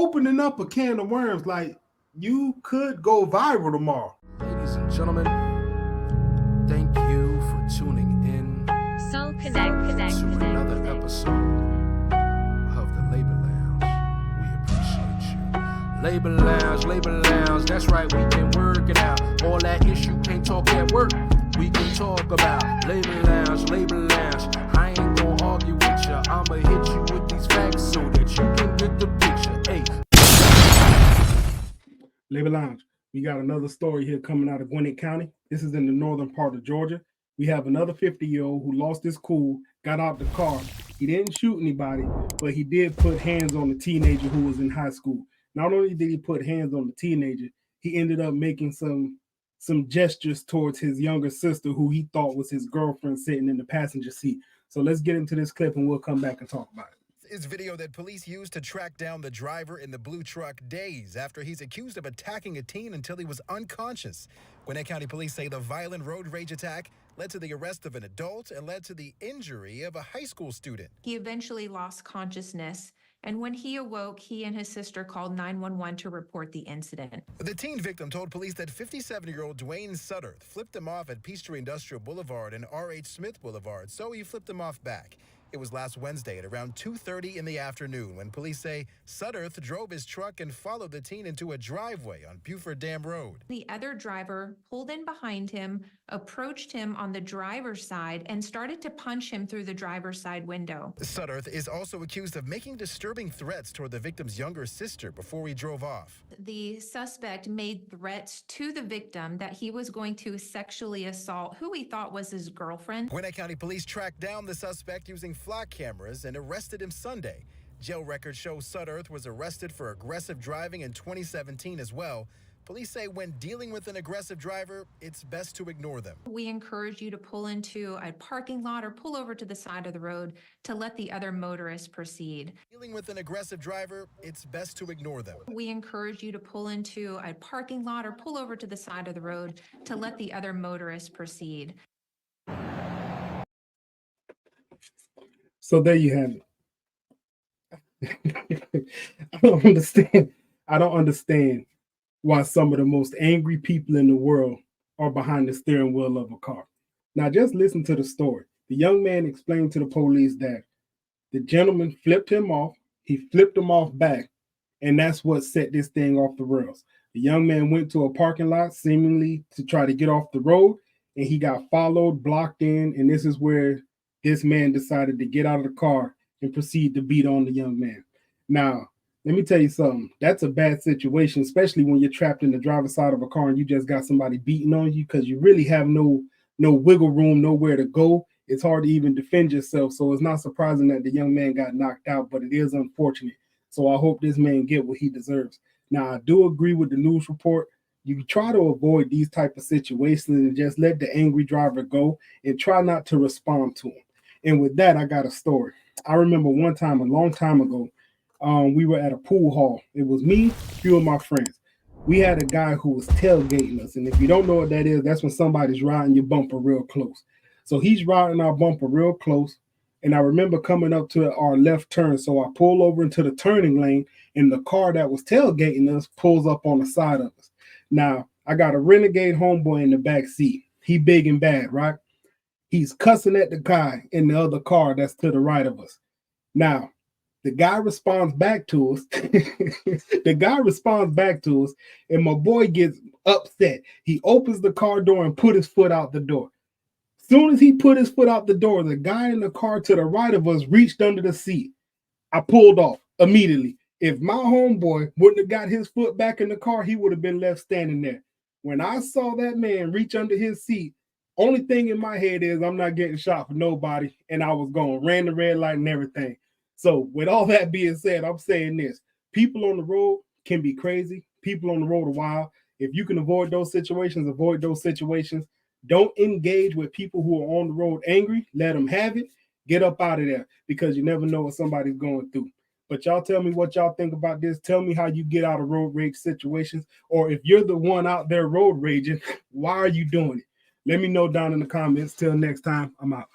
opening up a can of worms. Like, you could go viral tomorrow. Ladies and gentlemen, thank you for tuning in Soul Connect to another episode of the Labor Lounge. We appreciate you. Labor Lounge, that's right, we can work it out. All that issue can't talk at work, we can talk about. Labor Lounge, I ain't gonna argue with ya. I'ma hit you with these facts so that you can get the picture. Hey. Labor Lounge, we got another story here coming out of Gwinnett County. This is in the northern part of Georgia. We have another 50-year-old who lost his cool, got out the car. He didn't shoot anybody, but he did put hands on the teenager who was in high school. Not only did he put hands on the teenager, he ended up making some gestures towards his younger sister who he thought was his girlfriend sitting in the passenger seat. So let's get into this clip and we'll come back and talk about it. Is video that police used to track down the driver in the blue truck days after he's accused of attacking a teen until he was unconscious. Gwinnett County Police say the violent road rage attack led to the arrest of an adult and led to the injury of a high school student. He eventually lost consciousness, and when he awoke, he and his sister called 911 to report the incident. The teen victim told police that 57-year-old Dwayne Sutterth flipped him off at Peachtree Industrial Boulevard and R.H. Smith Boulevard, so he flipped him off back. It was last Wednesday at around 2:30 in the afternoon when police say Sutterth drove his truck and followed the teen into a driveway on Buford Dam Road. The other driver pulled in behind him, approached him on the driver's side, and started to punch him through the driver's side window. Sutterth is also accused of making disturbing threats toward the victim's younger sister before he drove off. The suspect made threats to the victim that he was going to sexually assault who he thought was his girlfriend. Gwinnett County Police tracked down the suspect using flock cameras and arrested him Sunday. Jail records show Sutterth was arrested for aggressive driving in 2017 as well. Police say when dealing with an aggressive driver, it's best to ignore them. We encourage you to pull into a parking lot or pull over to the side of the road to let the other motorist proceed. Dealing with an aggressive driver, it's best to ignore them. We encourage you to pull into a parking lot or pull over to the side of the road to let the other motorist proceed. So there you have it. I don't understand why some of the most angry people in the world are behind the steering wheel of a car. Now, just listen to the story. The young man explained to the police that the gentleman flipped him off. He flipped him off back, and that's what set this thing off the rails. The young man went to a parking lot, seemingly to try to get off the road, and he got followed, blocked in, and this is where this man decided to get out of the car and proceed to beat on the young man. Now, let me tell you something. That's a bad situation, especially when you're trapped in the driver's side of a car and you just got somebody beating on you because you really have no wiggle room, nowhere to go. It's hard to even defend yourself. So it's not surprising that the young man got knocked out, but it is unfortunate. So I hope this man get what he deserves. Now, I do agree with the news report. You try to avoid these type of situations and just let the angry driver go and try not to respond to him. And with that, I got a story. I remember one time, a long time ago, we were at a pool hall. It was me, a few of my friends. We had a guy who was tailgating us. And if you don't know what that is, that's when somebody's riding your bumper real close. So he's riding our bumper real close. And I remember coming up to our left turn. So I pull over into the turning lane and the car that was tailgating us pulls up on the side of us. Now, I got a renegade homeboy in the back seat. He big and bad, right? He's cussing at the guy in the other car that's to the right of us. Now, the guy responds back to us. And my boy gets upset. He opens the car door and put his foot out the door. Soon as he put his foot out the door, the guy in the car to the right of us reached under the seat. I pulled off immediately. If my homeboy wouldn't have got his foot back in the car, he would have been left standing there. When I saw that man reach under his seat, only thing in my head is I'm not getting shot for nobody. And I was going, ran the red light and everything. So with all that being said, I'm saying this. People on the road can be crazy. People on the road are wild. If you can avoid those situations, avoid those situations. Don't engage with people who are on the road angry. Let them have it. Get up out of there because you never know what somebody's going through. But y'all tell me what y'all think about this. Tell me how you get out of road rage situations. Or if you're the one out there road raging, why are you doing it? Let me know down in the comments. Till next time, I'm out.